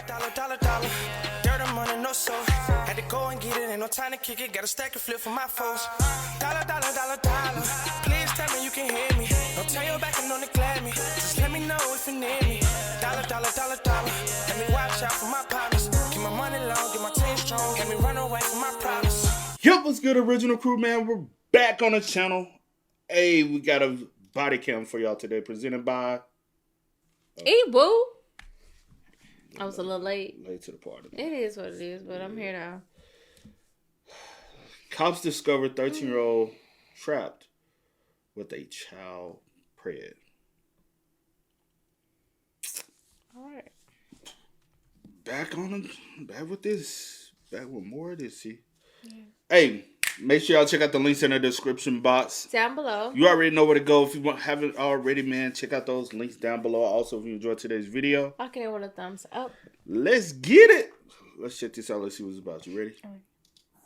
Dollar. Dirt and money, no soul. Had to go and get it, ain't no time to kick it. Got a stack of flip for my foes. Dollar. Please tell me you can hear me. Don't turn your back and don't neglect me. Just let me know if you need me. Dollar. Let me watch out for my partners. Keep my money long, get my team strong. Let me run away from my problems. Yo, what's good, original crew, man? We're back on the channel. Hey, we got a body cam for y'all today, presented by... Woo! I was a little late. Late to the party. Man. It is what it is, but I'm here now. Cops discovered 13-year-old trapped with a child pred. All right. Back with more of this, see? Yeah. Hey, make sure y'all check out the links in the description box. Down below. You already know where to go. If you haven't already, man, check out those links down below. Also, if you enjoyed today's video, I can with a thumbs up. let's get it. Let's check this out. Let's see what it's about. You ready?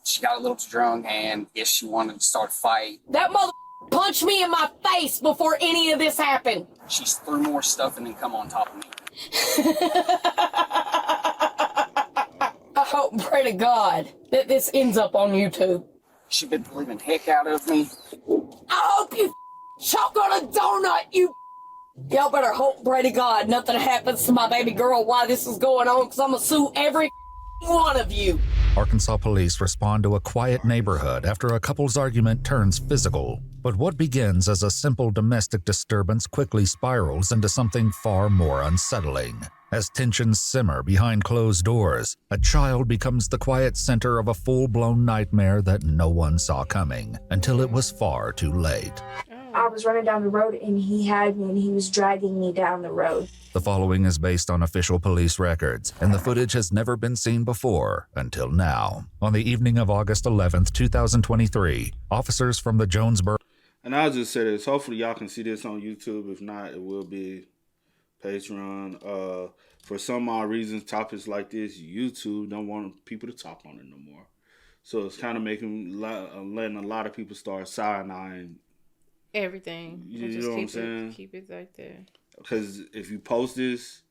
She got a little too drunk and yes, she wanted to start a fight. That mother punched me in my face before any of this happened. She threw more stuff and then come on top of me. I hope and pray to God that this ends up on YouTube. She been believing heck out of me. I hope you choke on a donut, you. Y'all better hope and pray to God nothing happens to my baby girl while this is going on, because I'm going to sue every one of you. Arkansas police respond to a quiet neighborhood after a couple's argument turns physical. But what begins as a simple domestic disturbance quickly spirals into something far more unsettling. As tensions simmer behind closed doors, a child becomes the quiet center of a full-blown nightmare that no one saw coming until it was far too late. I was running down the road and he had me and he was dragging me down the road. The following is based on official police records, and the footage has never been seen before until now. On the evening of August 11th, 2023, officers from the Jonesboro... And I'll just say this. Hopefully y'all can see this on YouTube. If not, it will be Patreon. For some odd reasons, topics like this, YouTube don't want people to talk on it no more. So it's kind of letting a lot of people start side-eyeing everything. You know what I'm saying? Keep it like that. Because if you post this,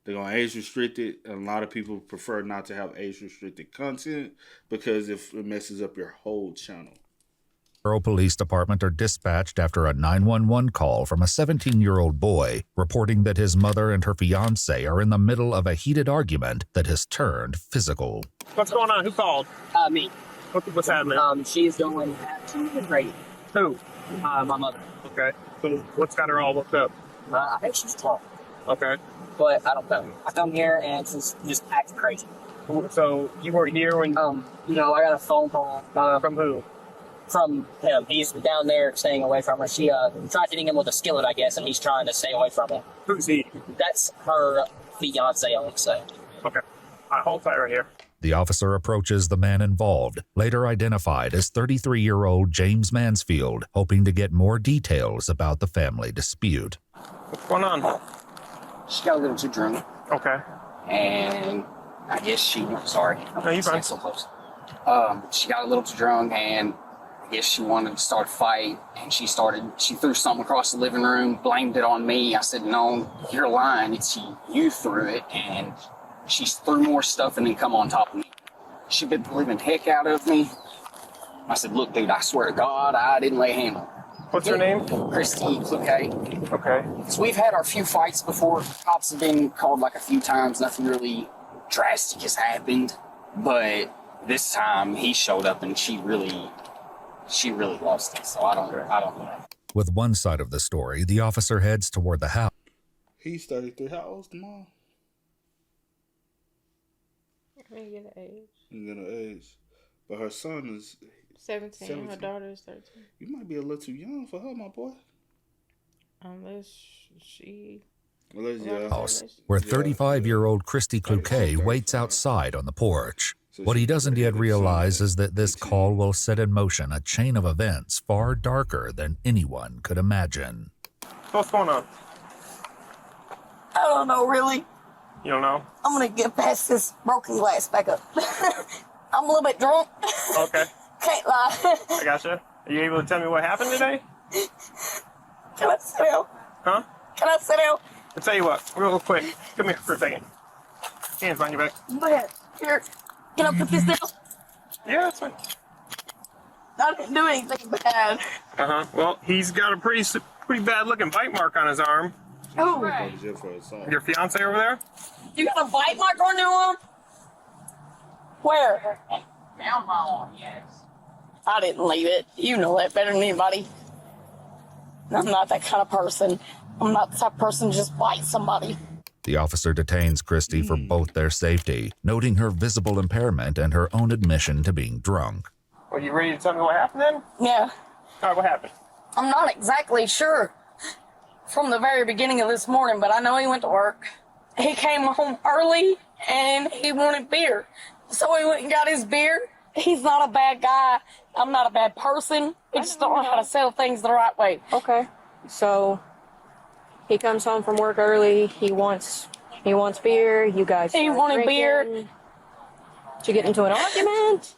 they're going to age restrict it. And a lot of people prefer not to have age restricted content because if it messes up your whole channel. Police Department are dispatched after a 911 call from a 17-year-old boy reporting that his mother and her fiancé are in the middle of a heated argument that has turned physical. What's going on? Who called? Me. What's happening? She's going to great. Who? My mother. Okay. So what's got her all worked up? I think she's tall. Okay. But I don't know. I come here and she's just acting crazy. So you were here when... I got a phone call. From who? From him. He's down there staying away from her. She tried hitting him with a skillet, I guess, and he's trying to stay away from her. Who's he? That's her fiance, I would say. Okay. Hold tight right here. The officer approaches the man involved, later identified as 33-year-old James Mansfield, hoping to get more details about the family dispute. What's going on? She got a little too drunk. Okay. And I guess sorry. No, you're fine. So close. She got a little too drunk and I guess she wanted to start a fight and she threw something across the living room, blamed it on me. I said, no, you're lying. You threw it, and she threw more stuff and then come on top of me. She been believing heck out of me. I said, look, dude, I swear to God, I didn't lay a hand on her. What's her name? Christy, okay? Okay. So we've had our few fights before. Cops have been called like a few times. Nothing really drastic has happened. But this time he showed up and she really lost it. So I don't know. With one side of the story, the officer heads toward the house. He's 33. How old's the mom? I mean, get an age. He's in her age. But her son is 17. Her daughter is 13. You might be a little too young for her, my boy. Unless she... House, where 35-year-old Christy Cloquet waits outside on the porch. What he doesn't yet realize is that this call will set in motion a chain of events far darker than anyone could imagine. What's going on? I don't know, really. You don't know? I'm going to get past this broken glass back up. I'm a little bit drunk. Okay. Can't lie. I gotcha. Are you able to tell me what happened today? Can I sit down? Huh? Can I sit down? I'll tell you what, real quick. Come here for a second. Hands behind your back. Go ahead. Here. Can I put this down? Yeah, that's fine. I didn't do anything bad. Well, he's got a pretty bad looking bite mark on his arm. Oh, Go to jail for assault. Your fiance over there? you got a bite mark on your arm? Where? Down my arm, yes. I didn't leave it. You know that better than anybody. I'm not that kind of person. I'm not the type of person to just bite somebody. The officer detains Christy for both their safety, noting her visible impairment and her own admission to being drunk. Are you ready to tell me what happened then? Yeah. All right, what happened? I'm not exactly sure from the very beginning of this morning, but I know he went to work. He came home early and he wanted beer. So he went and got his beer. He's not a bad guy. I'm not a bad person. I just don't know how to sell things the right way. Okay. So he comes home from work early. He wants beer. You guys He start wanted beer. drinking. Did you get into an argument?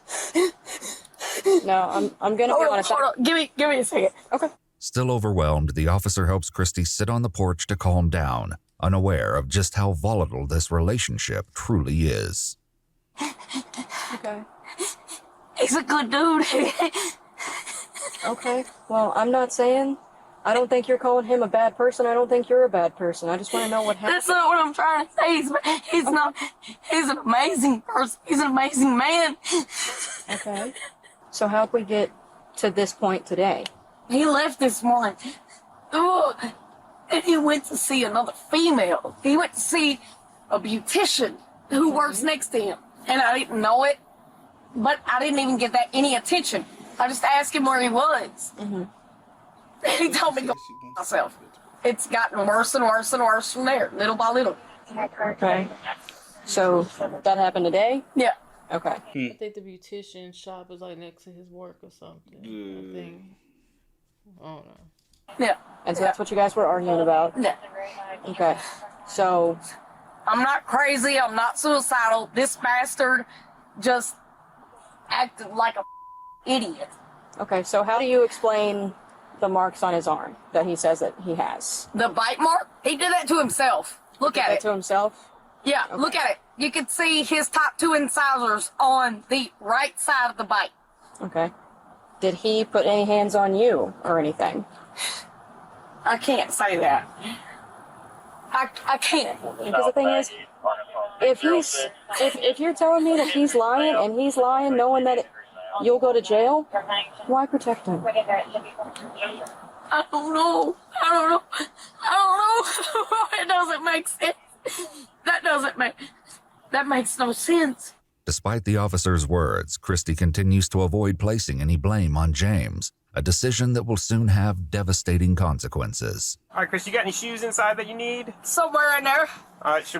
No, I'm gonna be honest. Hold on. Give me a second. Okay. Still overwhelmed, the officer helps Christy sit on the porch to calm down, unaware of just how volatile this relationship truly is. Okay. He's a good dude. Okay. Well, I'm not saying. I don't think you're calling him a bad person. I don't think you're a bad person. I just want to know what happened. That's not what I'm trying to say. He's not. He's an amazing person. He's an amazing man. Okay. So how'd we get to this point today? He left this morning. Oh, and he went to see another female. He went to see a beautician who works next to him. And I didn't know it, but I didn't even get that any attention. I just asked him where he was. He told me to go myself. It's gotten worse and worse and worse from there, little by little. Okay. So that happened today? Yeah. Okay. I think the beautician shop is like next to his work or something. I think. I don't know. Yeah. And so that's what you guys were arguing about? Yeah. Okay. So I'm not crazy. I'm not suicidal. This bastard just acted like a idiot. okay, so how do you explain the marks on his arm that he says that he has? The bite mark? He did that to himself. Look at That it. to himself? Yeah, look at it. You can see his top two incisors on the right side of the bite. Okay. Did he put any hands on you or anything? I can't say that. I can't. Because the thing is, if you're telling me that he's lying and he's lying knowing that you'll go to jail, why protect him? I don't know. It doesn't make sense. That makes no sense. Despite the officer's words, Christy continues to avoid placing any blame on James, a decision that will soon have devastating consequences. All right, Chris, you got any shoes inside that you need? Somewhere in there. All right,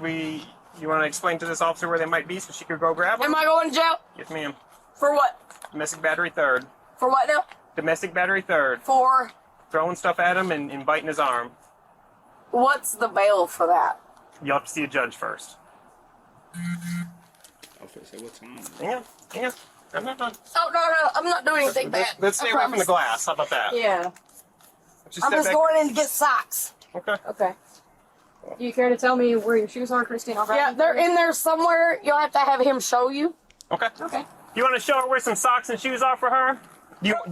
you want to explain to this officer where they might be so she could go grab them? Am I going to jail? Yes, ma'am. For what? Domestic battery third. For what now? Domestic battery third. For Throwing stuff at him and biting his arm. what's the bail for that? You'll have to see a judge first. I'll say what time. Hang on. I'm not done. Oh, no, I'm not doing anything bad. Let's stay I away from the promise. glass. How about that? Yeah. Just I'm step just back. going in to get socks. Okay. Okay. Do you care to tell me where your shoes are, Christine? Yeah, they're in there somewhere. You'll have to have him show you. Okay. Okay. You want to show her where some socks and shoes are for her?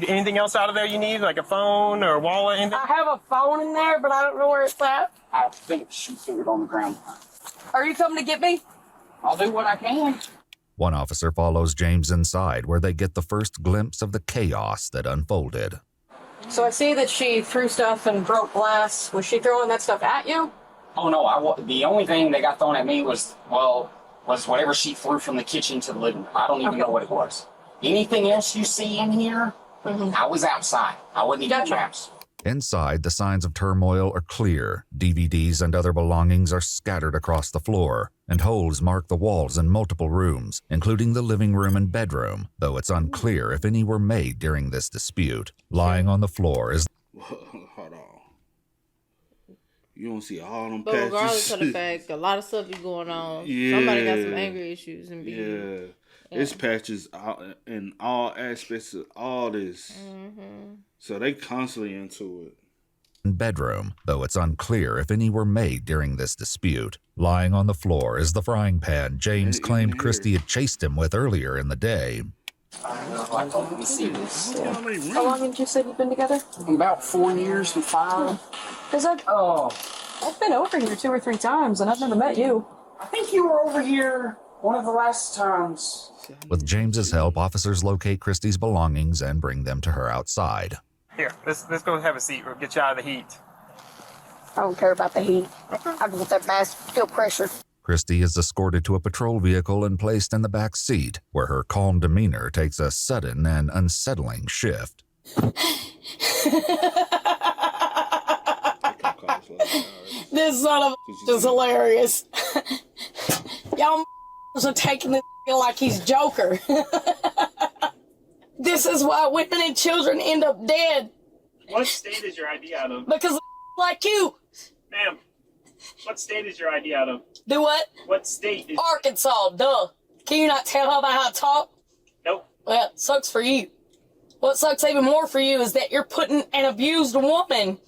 Anything else out of there you need, like a phone or a wallet, anything? I have a phone in there, but I don't know where it's at. I think she threw it on the ground. Are you coming to get me? I'll do what I can. One officer follows James inside, where they get the first glimpse of the chaos that unfolded. So I see that she threw stuff and broke glass. Was she throwing that stuff at you? Oh no, the only thing that got thrown at me was whatever she threw from the kitchen to the living room. I don't even know what it was. Anything else you see in here, I was outside. I wasn't even in the house. Inside, the signs of turmoil are clear. DVDs and other belongings are scattered across the floor, and holes mark the walls in multiple rooms, including the living room and bedroom, though it's unclear if any were made during this dispute. Lying on the floor is Hold on. You don't see all them But patches. regardless of the fact, a lot of stuff be going on. Yeah. Somebody got some anger issues and be. Yeah. It's patches out in all aspects of all this. So they constantly into it. bedroom, though it's unclear if any were made during this dispute. Lying on the floor is the frying pan James claimed Christy had chased him with earlier in the day. Let me see this. How long did you say you've been together? About 4 years and 5. Because I've been over here 2 or 3 times, and I've never met you. I think you were over here one of the last times. With James's help, officers locate Christy's belongings and bring them to her outside. Here, let's go have a seat. We'll get you out of the heat. I don't care about the heat. I want that feel pressure. Christy is escorted to a patrol vehicle and placed in the back seat, where her calm demeanor takes a sudden and unsettling shift. This son of a is hilarious. Y'all are taking this like he's Joker. This is why women and children end up dead. What state is your ID out of? Because of like you. Ma'am, what state is your ID out of? Do what? What state is... Arkansas, duh. Can you not tell by how I talk? Nope. Well, it sucks for you. What sucks even more for you is that you're putting an abused woman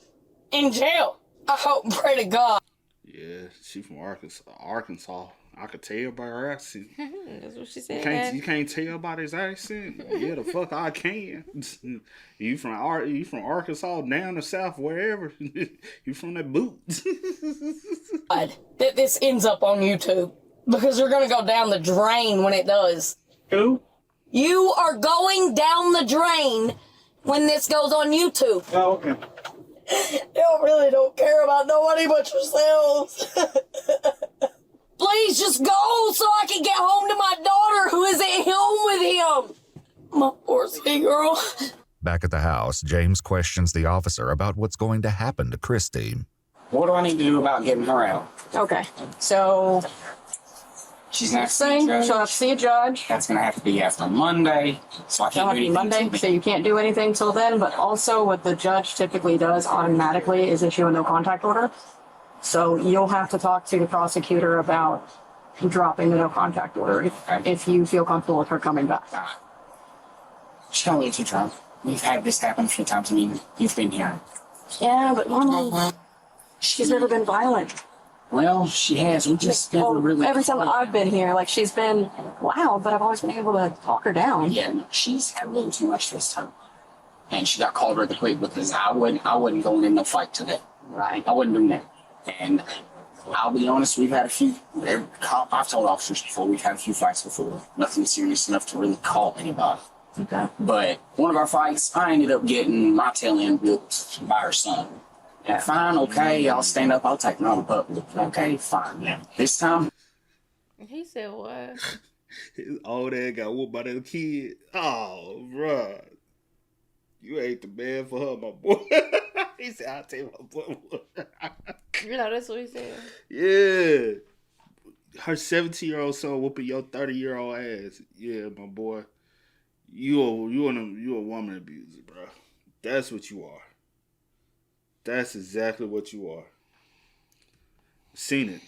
in jail. I hope and pray to God. Yeah, she from Arkansas. I could tell by her accent. That's what she said. You can't tell by his accent. Yeah, the fuck I can. You from Arkansas, down the south, wherever. You from that boot. God, that this ends up on YouTube because you're gonna go down the drain when it does. Who? You are going down the drain when this goes on YouTube. Oh, okay. Y'all really don't care about nobody but yourselves. Please just go so I can get home to my daughter who is at home with him. My poor sweet girl. Back at the house, James questions the officer about what's going to happen to Christy. What do I need to do about getting her out? Okay, so She's gonna have to see saying a she'll have judge. to see a judge. That's gonna have to be after Monday. So I That'll can't have do to be anything Monday, till so you can't do anything till then. But also, what the judge typically does automatically is issue a no contact order. So you'll have to talk to the prosecutor about dropping the no contact order if you feel comfortable with her coming back. She don't need to drunk. We've had this happen a few times. I mean, you've been here. Yeah, but normally she's never been violent. Well, she has. We just never really. Every time I've been here, like she's been loud, but I've always been able to talk her down. Yeah, no, she's had a little too much this time. And she got called really quick because I wouldn't go in no fight today. Right. I wouldn't do that. And I'll be honest, we've had a few. I've told officers before, we've had a few fights before. Nothing serious enough to really call anybody. Okay. But one of our fights, I ended up getting my tail end whooped by her son. Yeah, fine, okay, I'll stand up, I'll take her on the public. Okay, fine. Yeah. This time, He said what? His old ass got whooped by that kid. Oh, bruh. You ain't the man for her, my boy. He said, I'll tell my boy. You know, that's what he said. Yeah. Her 17-year-old son whooping your 30-year-old ass. Yeah, my boy. You a woman abuser, bro. That's what you are. That's exactly what you are. I've seen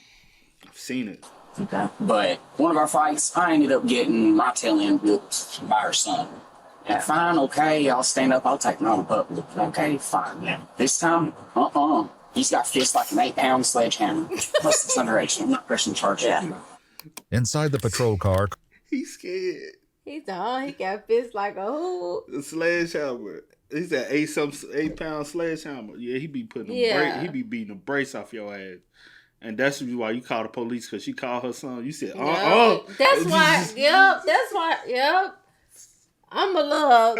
it. okay. But one of our fights, I ended up getting my tail end whooped by her son. Yeah, fine, okay, I'll stand up, I'll take her on the public. Okay, fine. Yeah. This time, he's got fists like an 8-pound sledgehammer. Plus it's underage. I'm not pressing charges. Yeah. Inside the patrol car, He's scared. He got fists like a who? The sledgehammer. He's that 8-pound sledgehammer. Yeah, he be putting he be beating a brace off your ass. And that's why you call the police, because she called her son. You said, That's why, yep. I'm a little out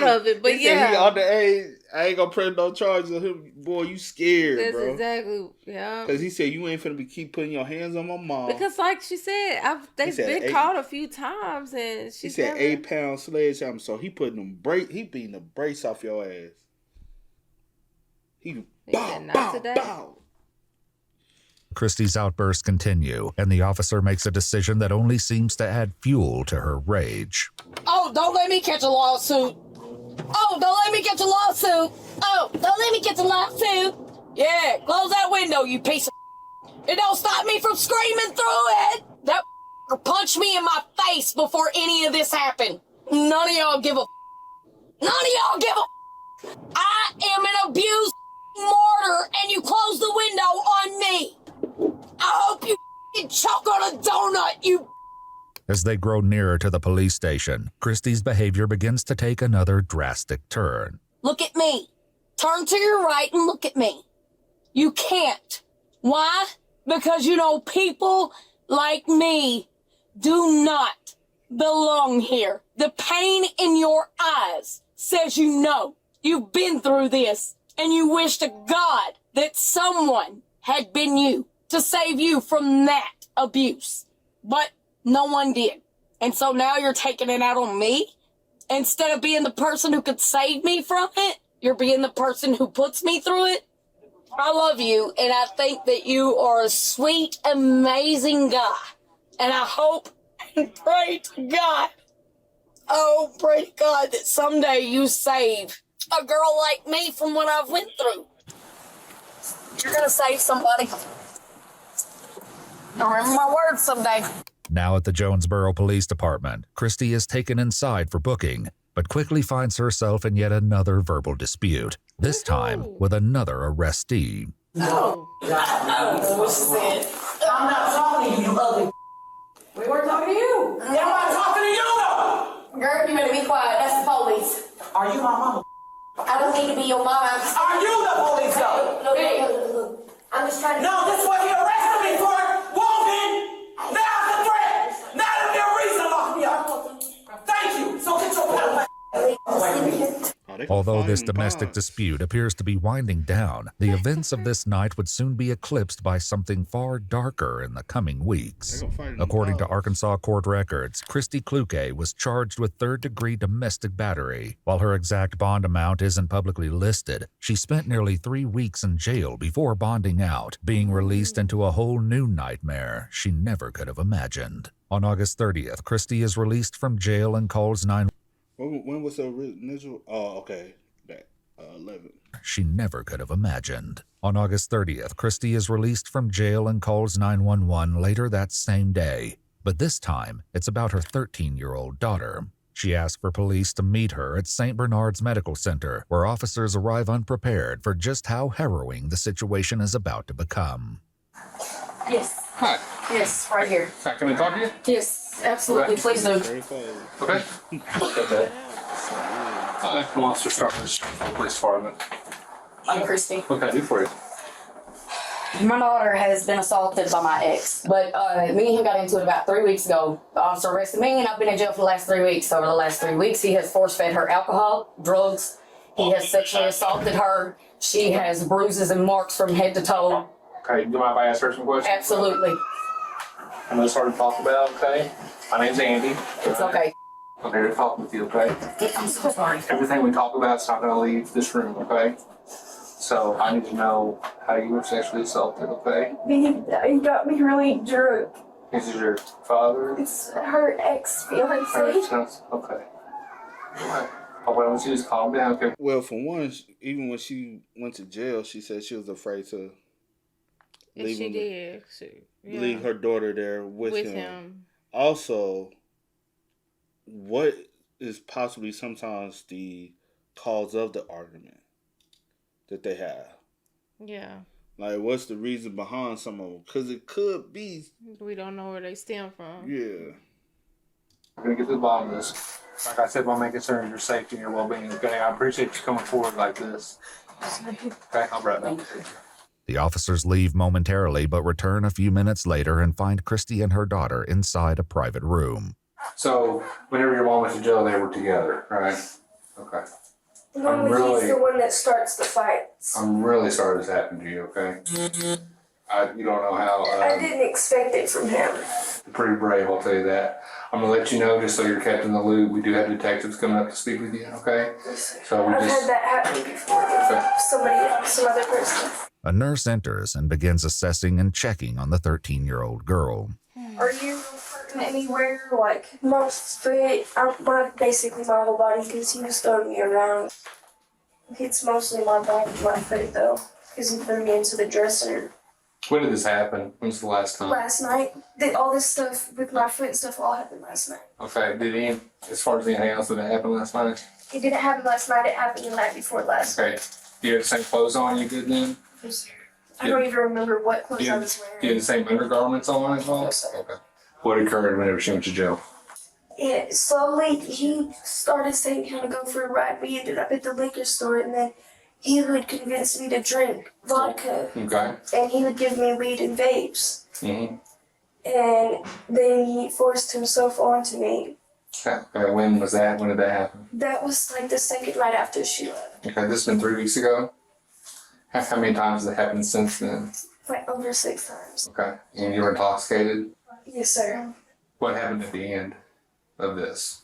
of it, but he said he underage. I ain't gonna press no charges on him. Boy, you scared, that's bro. exactly, yeah. Because he said you ain't finna keep putting your hands on my mom. Because like she said, they've been caught a few times, and she said 8-pound sledgehammer. So he putting he beating the brace off your ass. He bow. Christy's outbursts continue, and the officer makes a decision that only seems to add fuel to her rage. Oh, don't let me catch a lawsuit. Oh, don't let me catch a lawsuit. Oh, don't let me catch a lawsuit. Yeah, close that window, you piece of. It don't stop me from screaming through it. That punched me in my face before any of this happened. None of y'all give a. None of y'all give a. I am an abused mortar and you closed the window on me. I hope you choke on a donut, you. As they grow nearer to the police station, Christy's behavior begins to take another drastic turn. Look at me. Turn to your right and look at me. You can't. Why? Because, people like me do not belong here. The pain in your eyes says you know. You've been through this, and you wish to God that someone had been you to save you from that abuse. But no one did. And so now you're taking it out on me? Instead of being the person who could save me from it, you're being the person who puts me through it? I love you, and I think that you are a sweet, amazing guy. And I hope and pray to God, pray to God that someday you save a girl like me from what I've went through. You're gonna save somebody. I'll remember my words someday. Now at the Jonesboro Police Department, Christy is taken inside for booking, but quickly finds herself in yet another verbal dispute, this time with another arrestee. No. I'm not talking to you, you ugly. We weren't talking to you. I'm not talking to you, though. Girl, you better be quiet. That's the police. Are you my mama? I don't need to be your mama. Are you the police, though? Look. I'm just trying to... No, this is what he arrested me for. Walking. That's a threat. Not a mere reason to lock me up. Thank you. So get your gun. Although this domestic dispute appears to be winding down, the events of this night would soon be eclipsed by something far darker in the coming weeks. According to Arkansas court records, Christy Kluke was charged with third-degree domestic battery. While her exact bond amount isn't publicly listed, she spent nearly 3 weeks in jail before bonding out, being released into a whole new nightmare she never could have imagined. On August 30th, Christy is released from jail and calls 911. When was the initial? Oh, okay. That 11. She never could have imagined. On August 30th, Christy is released from jail and calls 911 later that same day. But this time, it's about her 13-year-old daughter. She asks for police to meet her at St. Bernard's Medical Center, where officers arrive unprepared for just how harrowing the situation is about to become. Yes. Hi. Yes, right here. Hi, can I talk to you? Yes, absolutely. Okay. Please do. Okay. Okay. Hi, I'm Officer Starfish, Police Department. I'm Christy. What can I do for you? My daughter has been assaulted by my ex, but me and him got into it about 3 weeks ago. The officer arrested me, and I've been in jail for the last 3 weeks. Over the last 3 weeks, he has force-fed her alcohol, drugs. He has sexually assaulted her. She has bruises and marks from head to toe. Okay, do you mind if I ask her some questions? Absolutely. I'm going to start to talk about, okay? My name's Andy. It's okay. I'm here to talk with you, okay? I'm so sorry. Everything we talk about is not going to leave this room, okay? So I need to know how you were sexually assaulted, okay? He got me really drunk. This is your father? It's her ex-fiance. Okay. Oh, well, she just calm down, okay? Well, for one, even when she went to jail, she said she was afraid to leave her daughter there with him. Also, what is possibly sometimes the cause of the argument that they have? Yeah. Like, what's the reason behind some of them? Because it could be. We don't know where they stem from. Yeah. We're going to get to the bottom of this. Like I said, my main concern is your safety and your well-being, okay? I appreciate you coming forward like this. Okay, I'll be right back. The officers leave momentarily but return a few minutes later and find Christy and her daughter inside a private room. So, whenever your mom went to jail, they were together, right? Okay. Normally he's the one that starts the fights. I'm really sorry this happened to you, okay? You don't know how... I didn't expect it from him. You're pretty brave, I'll tell you that. I'm going to let you know, just so you're kept in the loop, we do have detectives coming up to speak with you, okay? So I've had that happen before with some other person. A nurse enters and begins assessing and checking on the 13-year-old girl. Are you hurting anywhere? Like, most foot, basically my whole body, because he was throwing me around. It's mostly my body, my foot, though, because he threw me into the dresser. When did this happen? When's the last time? Last night. All this stuff with my foot and stuff all happened last night. Okay, as far as anything else that happened last night? It didn't happen last night, it happened the night before last. Okay. Do you have the same clothes on you did then? Yes, sir. I don't even remember what clothes Do I you, was do you have wearing. the same undergarments on as well? Yes, sir. Okay. What occurred whenever she went to jail? Yeah, slowly he started saying he wanted to go for a ride. We ended up at the liquor store, and then he would convince me to drink vodka, Okay. and he would give me weed and vapes. Mm-hmm. And then he forced himself onto me. Okay. When was that? When did that happen? That was like the second right after she left. Okay, this has been 3 weeks ago. How many times has it happened since then? Like over 6 times. Okay. And you were intoxicated? Yes, sir. What happened at the end of this?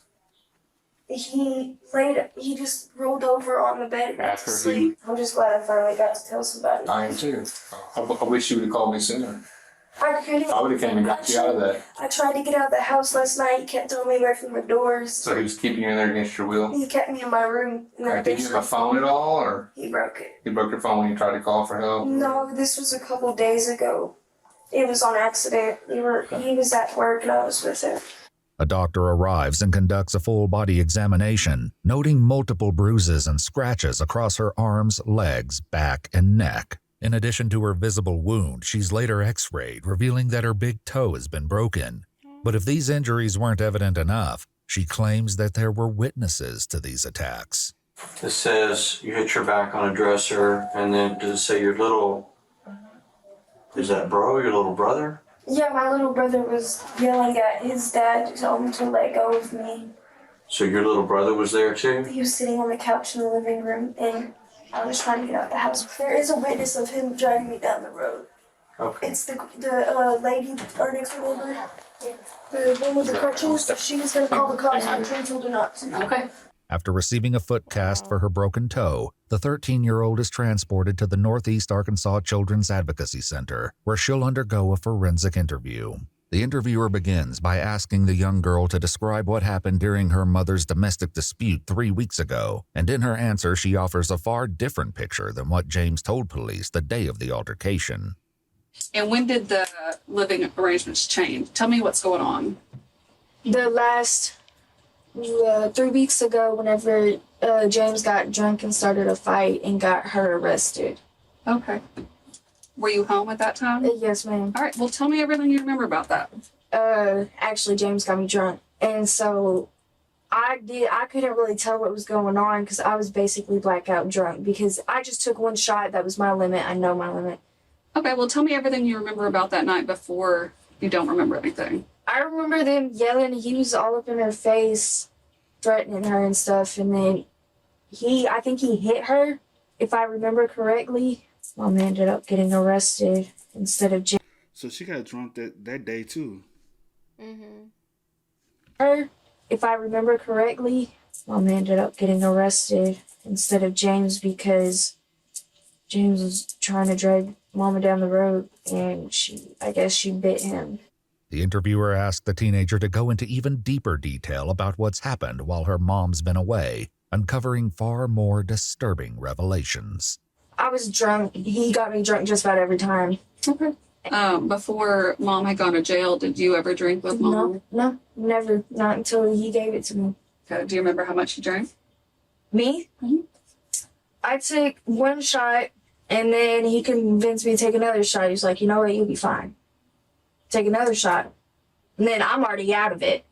He just rolled over on the bed and went to After he- sleep. I'm just glad I finally got to tell somebody. I am too. I wish you would have called me sooner. I couldn't. I would have came and got you out of that. I tried to get out of the house last night. He kept throwing me away from the doors. So he was keeping you in there against your will? He kept me in my room. And then Did you have a phone at all, or he broke it. you broke your phone when you tried to call for help? No, this was a couple days ago. It was on accident. He was at work and I was with him. A doctor arrives and conducts a full body examination, noting multiple bruises and scratches across her arms, legs, back, and neck. In addition to her visible wound, she's later x-rayed, revealing that her big toe has been broken. But if these injuries weren't evident enough, she claims that there were witnesses to these attacks. It says you hit your back on a dresser, and then does it say your little, is that bro, your little brother? Yeah, my little brother was yelling at his dad to tell him to let go of me. So your little brother was there too? He was sitting on the couch in the living room and I was trying to get out of the house. There is a witness of him dragging me down the road. Okay. It's the lady, our next door neighbor, the one with the crutches. She was going to call the cops, but I told her not to. Okay. After receiving a foot cast for her broken toe, the 13-year-old is transported to the Northeast Arkansas Children's Advocacy Center, where she'll undergo a forensic interview. The interviewer begins by asking the young girl to describe what happened during her mother's domestic dispute 3 weeks ago, and in her answer she offers a far different picture than what James told police the day of the altercation. And when did the living arrangements change? Tell me what's going on. The last 3 weeks ago, whenever James got drunk and started a fight and got her arrested. Okay. Were you home at that time? Yes, ma'am. All right. Well, tell me everything you remember about that. Actually, James got me drunk. And so I couldn't really tell what was going on because I was basically blackout drunk because I just took one shot. That was my limit. I know my limit. Okay. Well, tell me everything you remember about that night before you don't remember anything. I remember them yelling. He was all up in her face, threatening her and stuff. And then I think he hit her, if I remember correctly. Mom ended up getting arrested instead of James. So she got drunk that day too. Her, if I remember correctly, Mom ended up getting arrested instead of James because James was trying to drag Mama down the road and I guess she bit him. The interviewer asked the teenager to go into even deeper detail about what's happened while her mom's been away, uncovering far more disturbing revelations. I was drunk. He got me drunk just about every time. Okay. Before Mom had gone to jail, did you ever drink with Mom? No, never. Not until he gave it to me. Okay. Do you remember how much you drank? Me? I took one shot, and then he convinced me to take another shot. He was like, you know what, you'll be fine. Take another shot. And then I'm already out of it.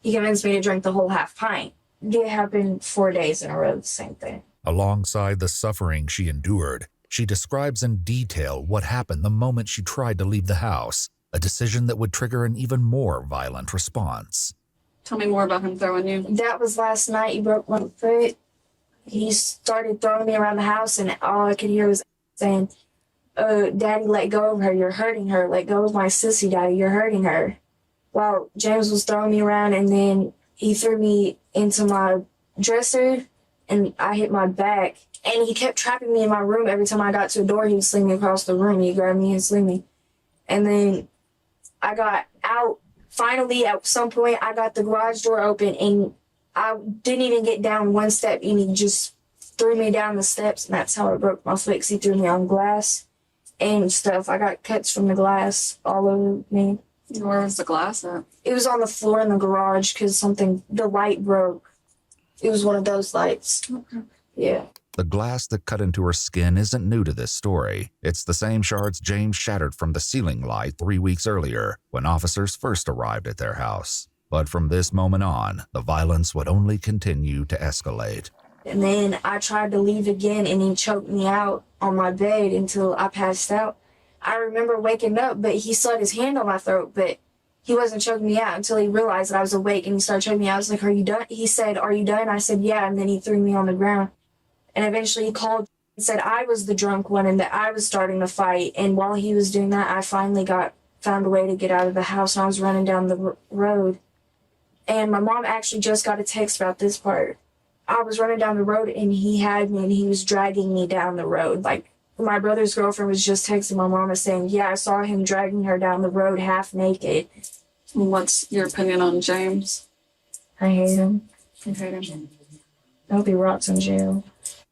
He convinced me to drink the whole half pint. It happened 4 days in a row, the same thing. Alongside the suffering she endured, she describes in detail what happened the moment she tried to leave the house, a decision that would trigger an even more violent response. Tell me more about him throwing you. That was last night. He broke my foot. He started throwing me around the house, and all I could hear was saying, Daddy, let go of her. You're hurting her. Let go of my sissy, Daddy. You're hurting her. Well, James was throwing me around, and then he threw me into my dresser, and I hit my back. And he kept trapping me in my room. Every time I got to a door, he would sling me across the room. He'd grab me and sling me. And then I got out. Finally, at some point, I got the garage door open, and I didn't even get down one step, and he just threw me down the steps, and that's how I broke my foot. He threw me on glass and stuff. I got cuts from the glass all over me. Where was the glass at? It was on the floor in the garage because the light broke. It was one of those lights. Okay. Yeah. The glass that cut into her skin isn't new to this story. It's the same shards James shattered from the ceiling light 3 weeks earlier when officers first arrived at their house. But from this moment on, the violence would only continue to escalate. And then I tried to leave again, and he choked me out on my bed until I passed out. I remember waking up, but he still had his hand on my throat, but he wasn't choking me out until he realized that I was awake, and he started choking me out. I was like, "Are you done?" He said, "Are you done?" I said, "Yeah," and then he threw me on the ground. And eventually he called and said I was the drunk one and that I was starting the fight. And while he was doing that, I finally found a way to get out of the house, and I was running down the road. And my mom actually just got a text about this part. I was running down the road, and he had me, and he was dragging me down the road. Like, my brother's girlfriend was just texting my mom and saying, "Yeah, I saw him dragging her down the road half naked." What's your opinion on James? I hate him. You hate him? I hope he rots in jail.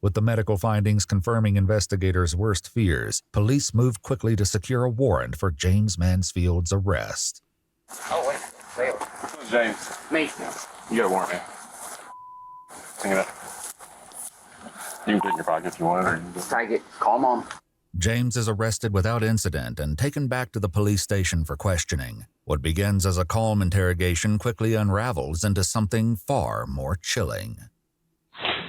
With the medical findings confirming investigators' worst fears, police moved quickly to secure a warrant for James Mansfield's arrest. Oh, wait. Who's James? Me. You got a warrant, man. Hang it up. You can put it in your pocket if you want, or you can just Take it. Call Mom. James is arrested without incident and taken back to the police station for questioning. What begins as a calm interrogation quickly unravels into something far more chilling.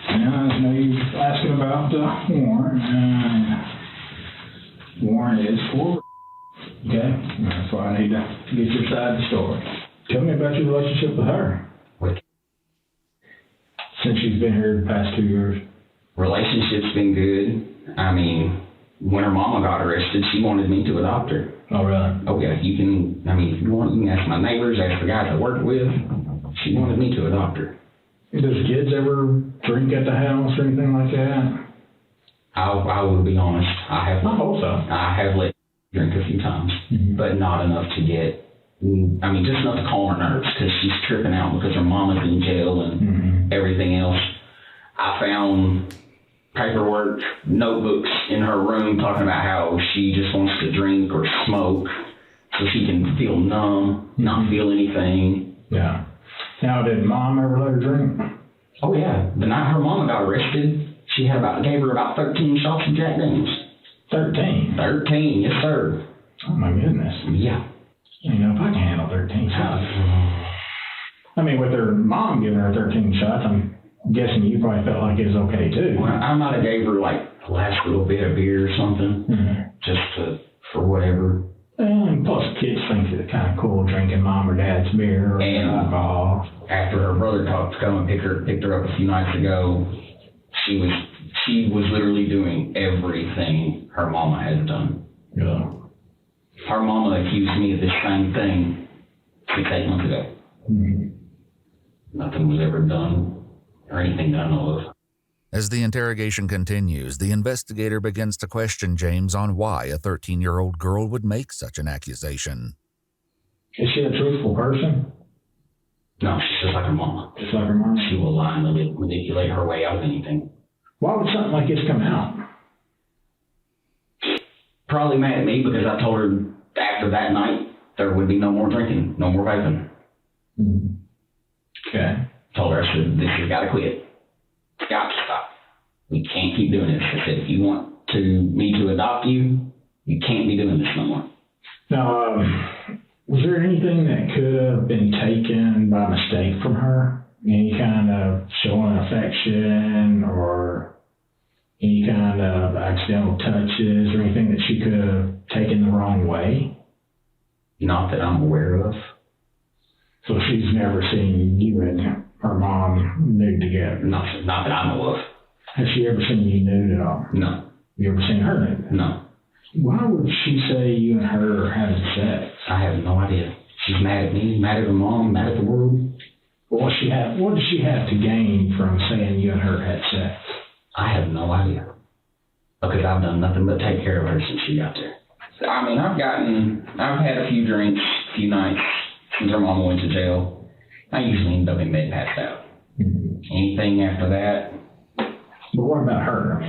Now, I know you're asking about the warrant. Warrant is for okay? That's why I need to get your side of the story. Tell me about your relationship with her. Since she's been here the past 2 years. Relationship's been good. I mean, when her mama got arrested, she wanted me to adopt her. Oh, really? Oh, yeah. If you want, you can ask my neighbors, ask the guys I work with. She wanted me to adopt her. Does kids ever drink at the house or anything like that? I will be honest. I hope so. I have let drink a few times, but not enough to get. Just enough to calm her nerves because she's tripping out because her mama's in jail and everything else. I found paperwork, notebooks in her room talking about how she just wants to drink or smoke so she can feel numb, not feel anything. Yeah. Now, did Mom ever let her drink? Oh, yeah. The night her mama got arrested, she gave her about 13 shots of Jack Daniels. 13? 13, yes, sir. Oh, my goodness. Yeah. You know, if I can handle 13 shots. With her mom giving her 13 shots, I'm guessing you probably felt like it was okay, too. Well, I might have gave her, the last little bit of beer or something, just for whatever. And plus, kids think it's kind of cool drinking mom or dad's beer or alcohol. After her brother talked to come and picked her up a few nights ago, she was literally doing everything her mama had done. Yeah. Her mama accused me of this same thing 6-8 months ago. Nothing was ever done or anything that I know of. As the interrogation continues, the investigator begins to question James on why a 13-year-old girl would make such an accusation. Is she a truthful person? No, she's just like her mama. Just like her mama? She will lie and manipulate her way out of anything. Why would something like this come out? Probably mad at me because I told her after that night there would be no more drinking, no more vaping. Okay. Told her, I said, this has got to quit. It's got to stop. We can't keep doing this. I said, if you want me to adopt you, you can't be doing this no more. Now, was there anything that could have been taken by mistake from her? Any kind of showing affection or any kind of accidental touches or anything that she could have taken the wrong way? Not that I'm aware of. So she's never seen you and her mom nude together? Not that I know of. Has she ever seen you nude at all? No. You ever seen her nude? No. Why would she say you and her are having sex? I have no idea. She's mad at me, mad at her mom, mad at the world. What does she have to gain from saying you and her had sex? I have no idea. Because I've done nothing but take care of her since she got there. So, I've had a few drinks, a few nights since her mama went to jail. I usually end up in bed passed out. Anything after that. But what about her?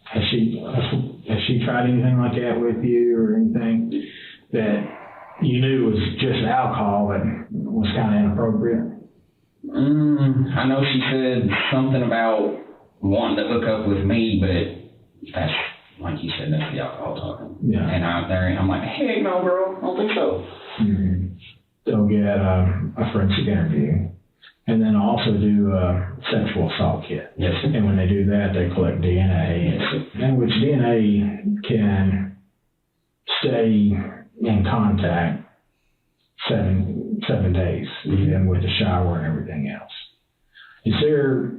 Has she tried anything like that with you or anything that you knew was just alcohol but was kind of inappropriate? I know she said something about wanting to hook up with me, but that's, like you said, that's the alcohol talking. Yeah. And I'm like, heck no, girl, I don't think so. Mm-hmm. They'll get a forensic interview, and then also do a sexual assault kit. Yes. And when they do that, they collect DNA, in which DNA can stay in contact 7 days, even with the shower and everything else. Is there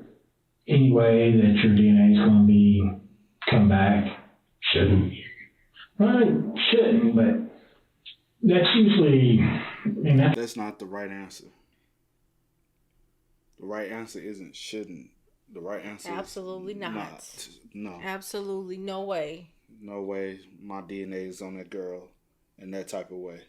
any way that your DNA is going to come back? Shouldn't. Well, it shouldn't, but that's usually... That's not the right answer. The right answer isn't shouldn't. The right answer absolutely is not. No. Absolutely no way. No way my DNA is on that girl in that type of way.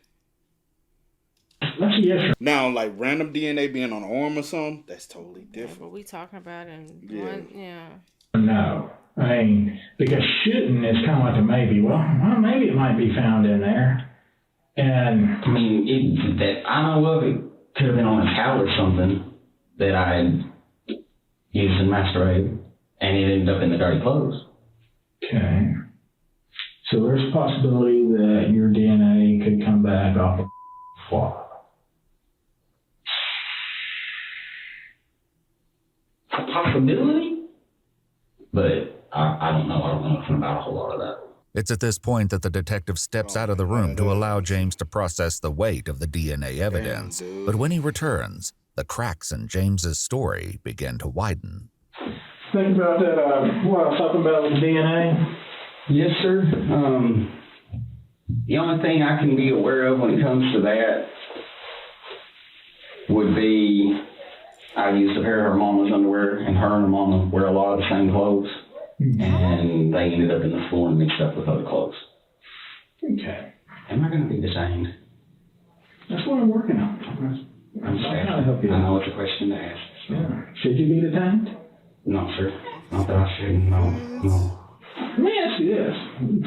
That's a yes. Now, like random DNA being on an arm or something, that's totally different. What we talking about and yeah. No. I mean, because shouldn't is kind of like a maybe. Well, maybe it might be found in there. And I mean, that I know of, it could have been on a towel or something that I had used in masturbating, and it ended up in the dirty clothes. Okay. So there's a possibility that your DNA could come back off of flaw. A possibility? But I don't know. I don't know nothing about a whole lot of that. It's at this point that the detective steps out of the room to allow James to process the weight of the DNA evidence. But when he returns, the cracks in James's story begin to widen. Think about that, what I was talking about with DNA? Yes, sir. The only thing I can be aware of when it comes to that would be I used a pair of her mama's underwear, and her and her mama wear a lot of the same clothes. And they ended up in the floor and mixed up with other clothes. Okay. Am I going to be detained? That's what I'm working on. I'm sorry. I know it's a question to ask. So. Yeah. Should you be detained? No, sir. Not that I should. No. Let me ask you this,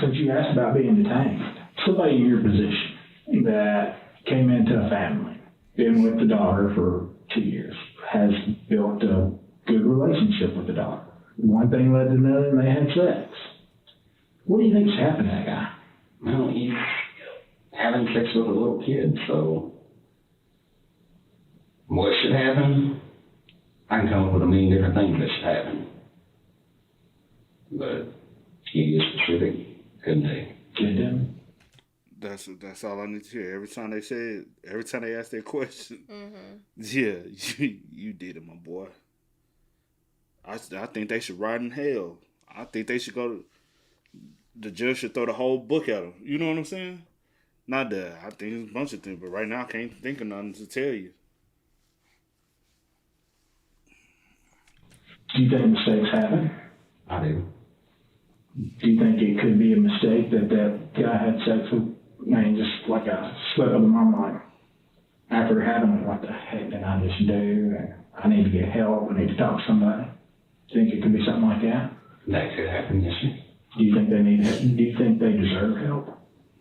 since you asked about being detained. Somebody in your position that came into a family, been with the daughter for 2 years, has built a good relationship with the daughter. One thing led to another, and they had sex. What do you think's happened to that guy? Well, he's having sex with a little kid, so what should happen? I can come up with a million different things that should happen. But he is specific, couldn't they? Couldn't. That's all I need to hear. Every time they ask that question, yeah, you did it, my boy. I think they should rot in hell. I think they should the judge should throw the whole book at them. You know what I'm saying? Not that. I think it's a bunch of things, but right now I can't think of nothing to tell you. Do you think mistakes happen? I do. Do you think it could be a mistake that guy had sex with, just like a slip of the mom, like, after having it, what the heck did I just do? I need to get help. I need to talk to somebody. Do you think it could be something like that? That could happen, yes, sir. Do you think they need help? Do you think they deserve help?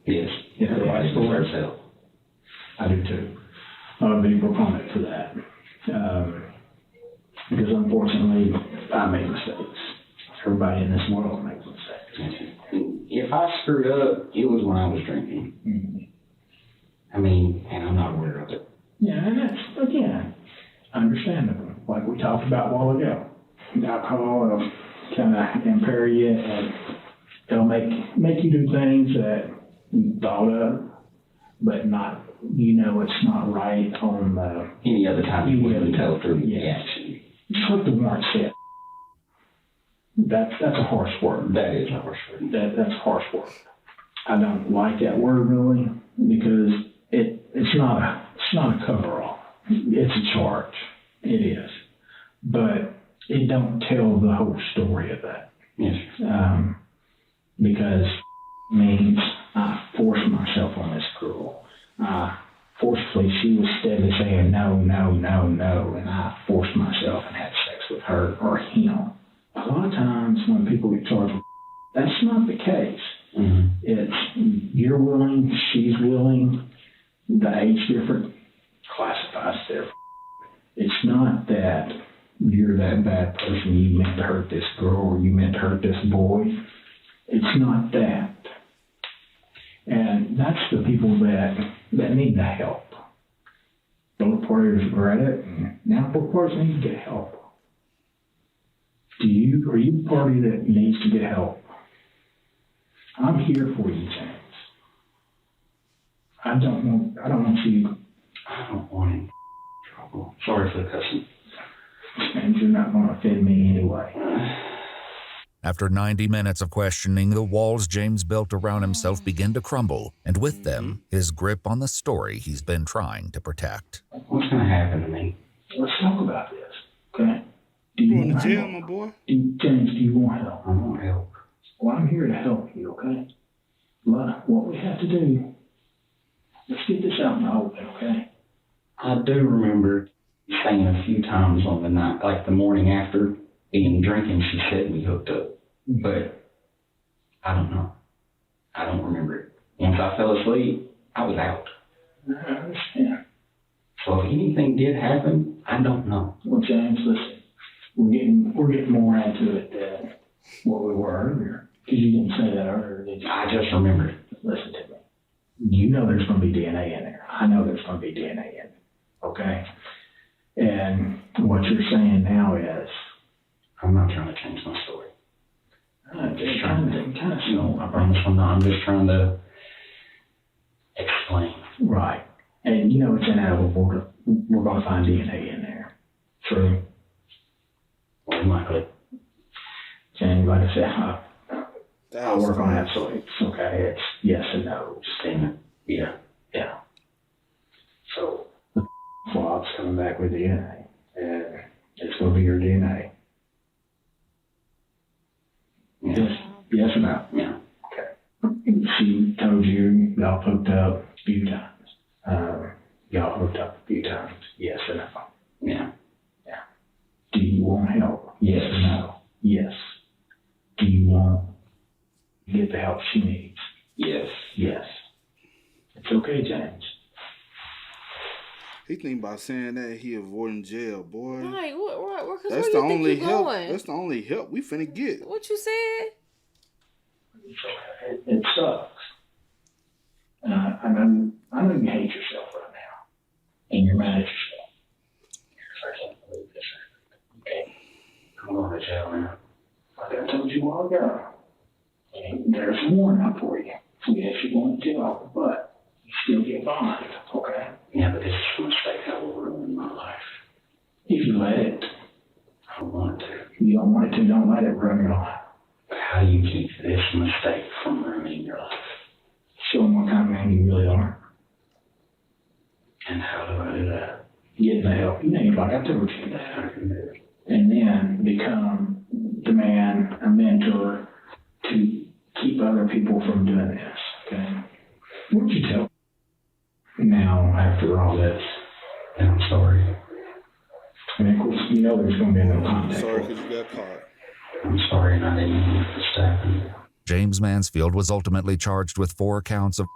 Yes. Everybody deserves help. I do too. I'm a big proponent for that. Because unfortunately, I make mistakes. Everybody in this world makes mistakes. If I screwed up, it was when I was drinking. Mm-hmm. I mean, and I'm not aware of it. Yeah, and that's, again, understandable. Like we talked about a while ago. Alcohol will kind of impair you, and it'll make you do things that you thought of, but not, it's not right on any other time you wouldn't tell through the action. Just like the warrant said. That's a harsh word. That is a harsh word. That's a harsh word. I don't like that word really, because it's not a coverall. It's a charge. It is. But it don't tell the whole story of that. Yes. Because means I forced myself on this girl. Forcefully, she was steadily saying no, no, no, no, and I forced myself and had sex with her or him. A lot of times when people get charged, that's not the case. Mm-hmm. It's you're willing, she's willing, the age difference classifies there. It's not that you're that bad person, you meant to hurt this girl or you meant to hurt this boy. It's not that. And that's the people that need the help. Both parties regret it, and now both parties need to get help. Are you the party that needs to get help? I'm here for you, James. I don't want you. I don't want any trouble. Sorry for the cussing. James, you're not going to offend me anyway. After 90 minutes of questioning, the walls James built around himself begin to crumble, and with them, his grip on the story he's been trying to protect. What's going to happen to me? Let's talk about this, okay? Do You you going to want jail, help? my boy? James, do you want help? I want help. Well, I'm here to help you, okay? But what we have to do, let's get this out in the open, okay? I do remember saying a few times on the night, like the morning after being drinking, she said we hooked up. But I don't know. I don't remember it. Once I fell asleep, I was out. I understand. So if anything did happen, I don't know. Well, James, listen, we're getting more into it than what we were earlier. Because you didn't say that earlier, did you? I just remembered. Listen to me. You know there's going to be DNA in there. I know there's going to be DNA in there. Okay? And what you're saying now is... I'm not trying to change my story. I'm just trying to kind of No, I promise I'm not. I'm just trying to explain. Right. And you know it's inevitable. We're going to find DNA in there. True. More than likely. And like I said, I work on absolutes, okay? It's yes and no. Statement. Yeah. Yeah. So, the swab's coming back with DNA. And it's going to be your DNA. Yes. Yes or no? Yeah. Okay. She told you y'all hooked up a few times. Y'all hooked up a few times. Yes or no? Yeah. Yeah. Do you want help? Yes or no? Yes. Do you want to get the help she needs? Yes. Yes. It's okay, James. He think about saying that he avoiding jail, boy. Right, what? That's the only help. That's the only help we finna get. What you said? It sucks. I know you hate yourself right now, and you're mad at yourself. I can't believe this. Okay, I'm going to jail now. like I told you a while ago, and there's a warrant out for you. Yes, you're going to jail, but you still get bond, okay? Yeah, but this is a mistake that will ruin my life. If you let it. I don't want it to. You don't want it to, don't let it ruin your life. But how do you keep this mistake from ruining your life? Show them what kind of man you really are. And how do I do that? Getting the help you need, like I told you. How can I do it? And then become the man, a mentor, to keep other people from doing this, okay? What would you tell now after all this? And I'm sorry. And of course, you know there's going to be no contact. Sorry because you got caught. I'm sorry and I didn't mean this to happen. James Mansfield was ultimately charged with 4 counts of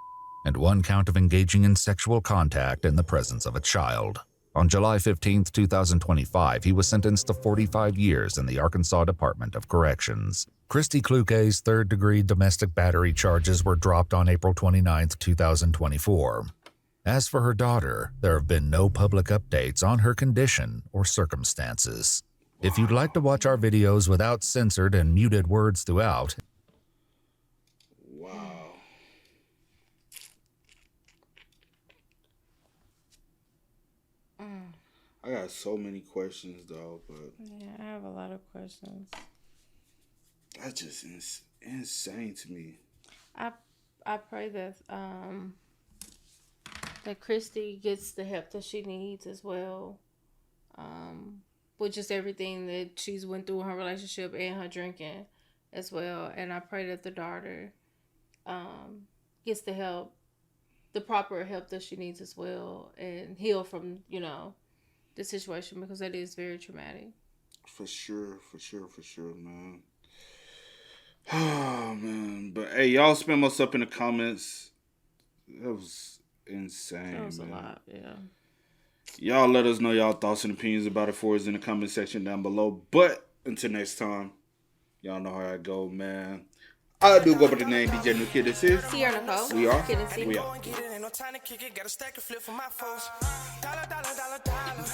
and 1 count of engaging in sexual contact in the presence of a child. On July 15, 2025, he was sentenced to 45 years in the Arkansas Department of Corrections. Christy Kluge's third-degree domestic battery charges were dropped on April 29, 2024. As for her daughter, there have been no public updates on her condition or circumstances. If you'd like to watch our videos without censored and muted words throughout, Wow. I got so many questions though, but Yeah, I have a lot of questions. that's just insane to me. I pray that that Christy gets the help that she needs as well. With just everything that she's went through in her relationship and her drinking as well. And I pray that the daughter gets the help, the proper help that she needs as well, and heal from, the situation, because that is very traumatic. For sure, man. Oh, man. But, hey, y'all spam us up in the comments. That was insane, That was man. a lot, yeah. Y'all let us know y'all thoughts and opinions about it for us in the comment section down below. But until next time, y'all know how I go, man. I do go by the name DJ New Kid. This is Sierra Nicole. We are. Kid and C. We are. Ain't no time to kick it, got a stack of flip for my foes. Dollar, dollar, dollar, dollar.